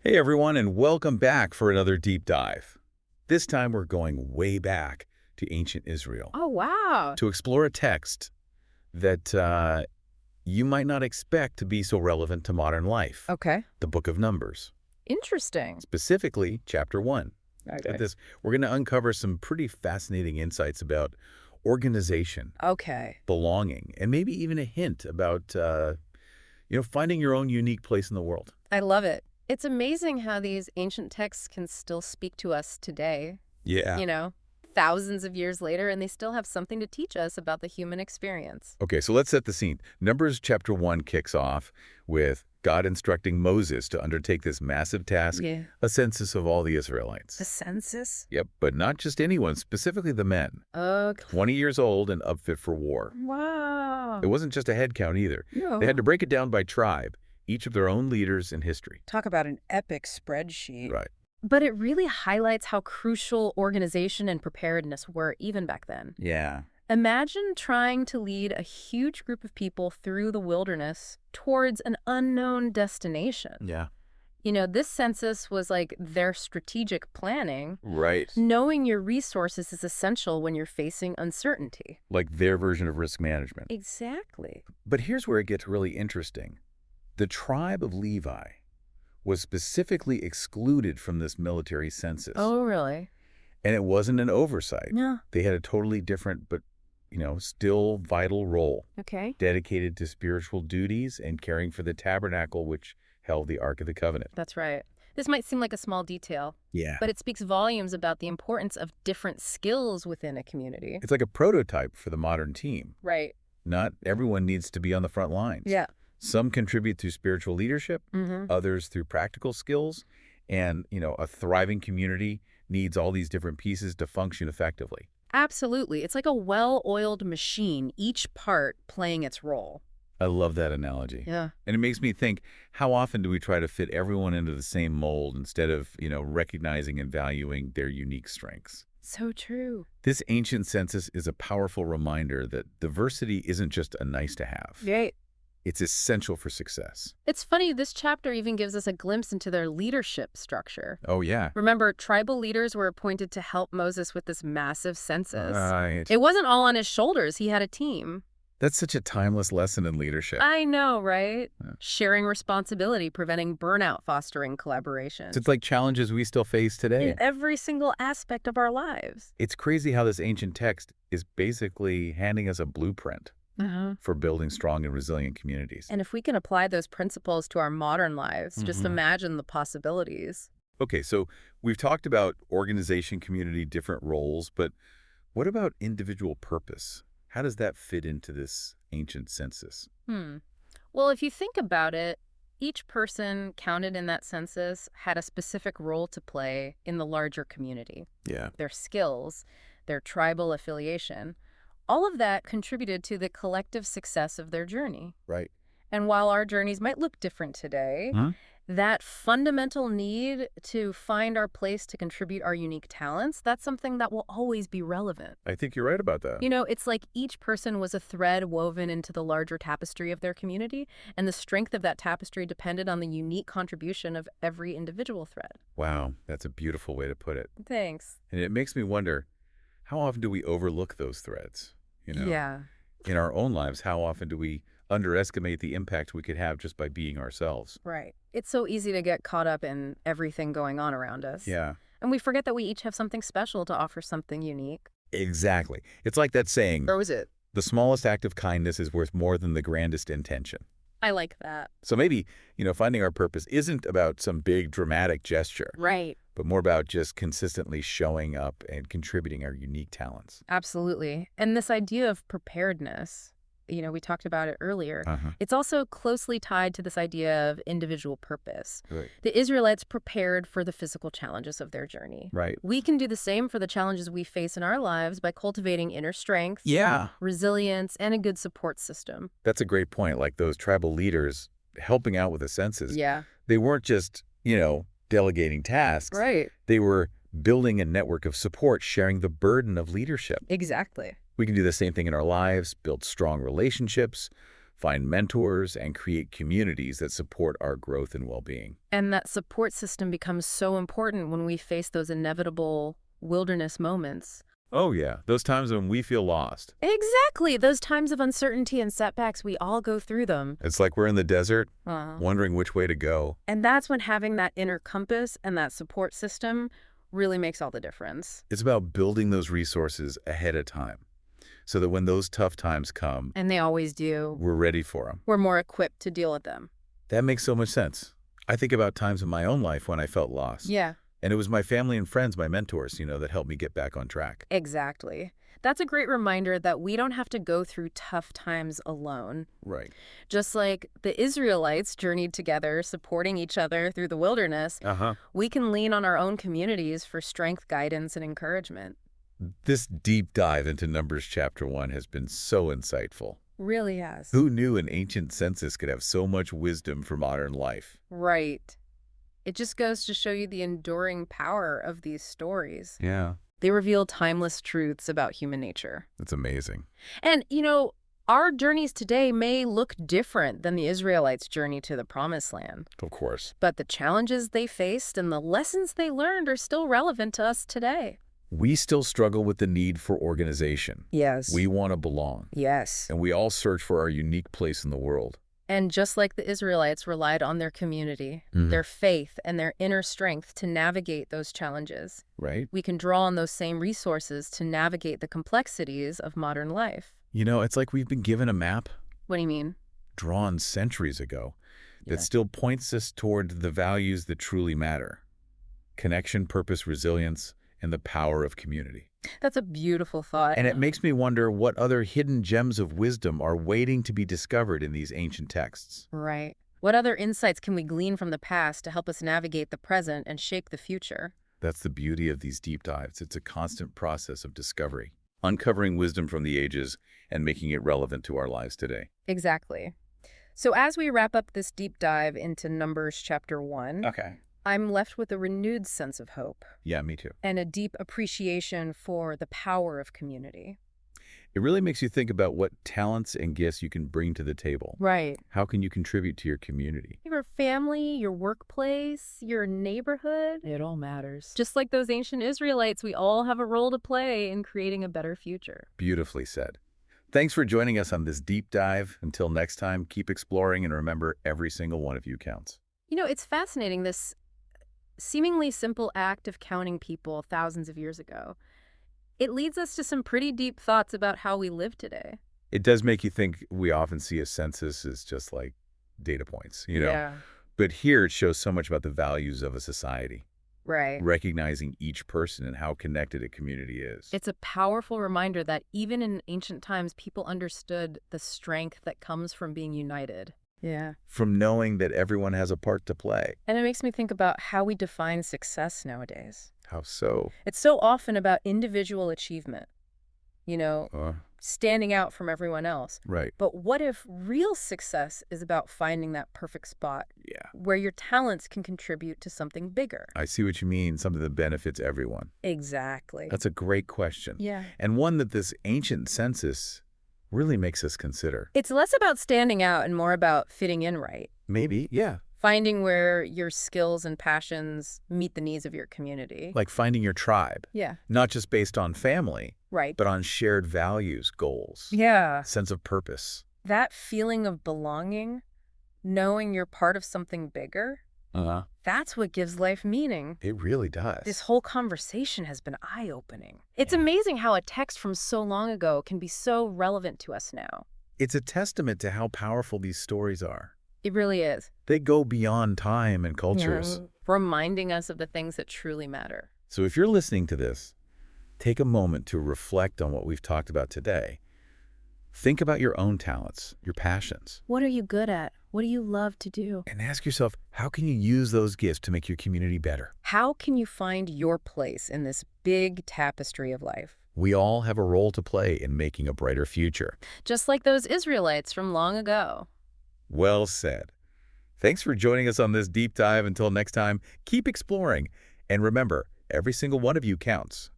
Hey everyone, and welcome back for another deep dive. This time we're going way back to ancient Israel Oh, wow. to explore a text that you might not expect to be so relevant to modern life. Okay. The Book of Numbers, Interesting. specifically chapter 1. Okay. At this, we're going to uncover some pretty fascinating insights about organization, Okay. belonging, and maybe even a hint about finding your own unique place in the world. I love it. It's amazing how these ancient texts can still speak to us today, Yeah. thousands of years later, and they still have something to teach us about the human experience. Okay, so let's set the scene. Numbers chapter 1 kicks off with God instructing Moses to undertake this massive task, Yeah. a census of all the Israelites. The census? Yep, but not just anyone, specifically the men, Okay. 20 years old and up fit for war. Wow. It wasn't just a head count either. No. They had to break it down by tribe, each of their own leaders in history. Talk about an epic spreadsheet. Right. But it really highlights how crucial organization and preparedness were even back then. Yeah. Imagine trying to lead a huge group of people through the wilderness towards an unknown destination. Yeah. This census was like their strategic planning. Right. Knowing your resources is essential when you're facing uncertainty. Like their version of risk management. Exactly. But here's where it gets really interesting. The tribe of Levi was specifically excluded from this military census. Oh, really? And it wasn't an oversight. Yeah. They had a totally different but, still vital role, Okay. dedicated to spiritual duties and caring for the tabernacle which held the Ark of the Covenant. That's right. This might seem like a small detail, Yeah. but it speaks volumes about the importance of different skills within a community. It's like a prototype for the modern team. Right. Not everyone needs to be on the front lines. Yeah. Some contribute through spiritual leadership, Mm-hmm. others through practical skills, and, a thriving community needs all these different pieces to function effectively. Absolutely. It's like a well-oiled machine, each part playing its role. I love that analogy. Yeah. And it makes me think, how often do we try to fit everyone into the same mold instead of, recognizing and valuing their unique strengths? So true. This ancient census is a powerful reminder that diversity isn't just a nice to have. Right. It's essential for success. It's funny, this chapter even gives us a glimpse into their leadership structure. Oh, yeah. Remember, tribal leaders were appointed to help Moses with this massive census. Right. It wasn't all on his shoulders. He had a team. That's such a timeless lesson in leadership. I know, right? Yeah. Sharing responsibility, preventing burnout, fostering collaboration. It's like challenges we still face today. In every single aspect of our lives. It's crazy how this ancient text is basically handing us a blueprint for building strong and resilient communities. And if we can apply those principles to our modern lives, just imagine the possibilities. Okay, so we've talked about organization, community, different roles, but what about individual purpose? How does that fit into this ancient census? Well, if you think about it, each person counted in that census had a specific role to play in the larger community. Yeah. Their skills, their tribal affiliation, all of that contributed to the collective success of their journey. Right. And while our journeys might look different today, that fundamental need to find our place to contribute our unique talents, that's something that will always be relevant. I think you're right about that. It's like each person was a thread woven into the larger tapestry of their community, and the strength of that tapestry depended on the unique contribution of every individual thread. Wow, that's a beautiful way to put it. Thanks. And it makes me wonder, how often do we overlook those threads? Yeah. In our own lives, how often do we underestimate the impact we could have just by being ourselves? Right. It's so easy to get caught up in everything going on around us. Yeah. And we forget that we each have something special to offer, something unique. Exactly. It's like that saying, Or was it? the smallest act of kindness is worth more than the grandest intention. I like that. So maybe, finding our purpose isn't about some big dramatic gesture, Right. but more about just consistently showing up and contributing our unique talents. Absolutely. And this idea of preparedness, we talked about it earlier. It's also closely tied to this idea of individual purpose. Right. The Israelites prepared for the physical challenges of their journey. Right. We can do the same for the challenges we face in our lives by cultivating inner strength, Yeah. resilience, and a good support system. That's a great point. Like those tribal leaders helping out with the census. Yeah. They weren't just, delegating tasks. Right. They were building a network of support, sharing the burden of leadership. Exactly. We can do the same thing in our lives, build strong relationships, find mentors, and create communities that support our growth and well-being. And that support system becomes so important when we face those inevitable wilderness moments. Oh yeah, those times when we feel lost. Exactly. Those times of uncertainty and setbacks, we all go through them. It's like we're in the desert, Uh, wondering which way to go. and that's when having that inner compass and that support system really makes all the difference. It's about building those resources ahead of time so that when those tough times come, And they always do. we're ready for them. We're more equipped to deal with them. That makes so much sense. I think about times in my own life when I felt lost. Yeah, And it was my family and friends, my mentors, that helped me get back on track. exactly. That's a great reminder that we don't have to go through tough times alone. Right. Just like the Israelites journeyed together, supporting each other through the wilderness, Uh-huh. we can lean on our own communities for strength, guidance, and encouragement. This deep dive into Numbers chapter 1 has been so insightful. Really has. Who knew an ancient census could have so much wisdom for modern life? Right. It just goes to show you the enduring power of these stories. Yeah. They reveal timeless truths about human nature. It's amazing. And, our journeys today may look different than the Israelites' journey to the Promised Land. Of course. But the challenges they faced and the lessons they learned are still relevant to us today. We still struggle with the need for organization. Yes. We want to belong. Yes. And we all search for our unique place in the world. And just like the Israelites relied on their community, Mhm. their faith, and their inner strength to navigate those challenges, Right? we can draw on those same resources to navigate the complexities of modern life. It's like we've been given a map What do you mean? drawn centuries ago that Yeah. still points us toward the values that truly matter: connection, purpose, resilience, and the power of community. That's a beautiful thought. And it makes me wonder what other hidden gems of wisdom are waiting to be discovered in these ancient texts. Right. What other insights can we glean from the past to help us navigate the present and shape the future? That's the beauty of these deep dives. It's a constant process of discovery, uncovering wisdom from the ages and making it relevant to our lives today. Exactly. So as we wrap up this deep dive into Numbers chapter 1, Okay. I'm left with a renewed sense of hope Yeah, me too. and a deep appreciation for the power of community. It really makes you think about what talents and gifts you can bring to the table. Right. How can you contribute to your community? Your family, your workplace, your neighborhood, it all matters. Just like those ancient Israelites, we all have a role to play in creating a better future. Beautifully said. Thanks for joining us on this deep dive. Until next time, keep exploring and remember, every single one of you counts. It's fascinating, this seemingly simple act of counting people thousands of years ago. It leads us to some pretty deep thoughts about how we live today. It does make you think. We often see a census as just like data points, Yeah. But here it shows so much about the values of a society, Right. recognizing each person and how connected a community is. It's a powerful reminder that even in ancient times, people understood the strength that comes from being united. Yeah. From knowing that everyone has a part to play. And it makes me think about how we define success nowadays. How so? It's so often about individual achievement, Uh, standing out from everyone else. right. But what if real success is about finding that perfect spot Yeah. where your talents can contribute to something bigger? I see what you mean. Something that benefits everyone. Exactly. That's a great question. Yeah. And one that this ancient census really makes us consider. It's less about standing out and more about fitting in right. Maybe, yeah. Finding where your skills and passions meet the needs of your community. Like finding your tribe, Yeah. not just based on family, Right. but on shared values, goals, Yeah. sense of purpose. That feeling of belonging, knowing you're part of something bigger, Uh-huh. that's what gives life meaning. It really does. This whole conversation has been eye-opening. It's Yeah. amazing how a text from so long ago can be so relevant to us now. It's a testament to how powerful these stories are. It really is. They go beyond time and cultures. Reminding us of the things that truly matter. So if you're listening to this, take a moment to reflect on what we've talked about today. Think about your own talents, your passions, What are you good at? What do you love to do? and ask yourself, how can you use those gifts to make your community better? How can you find your place in this big tapestry of life? We all have a role to play in making a brighter future. Just like those Israelites from long ago. Well said. Thanks for joining us on this deep dive. Until next time, keep exploring. And remember, every single one of you counts.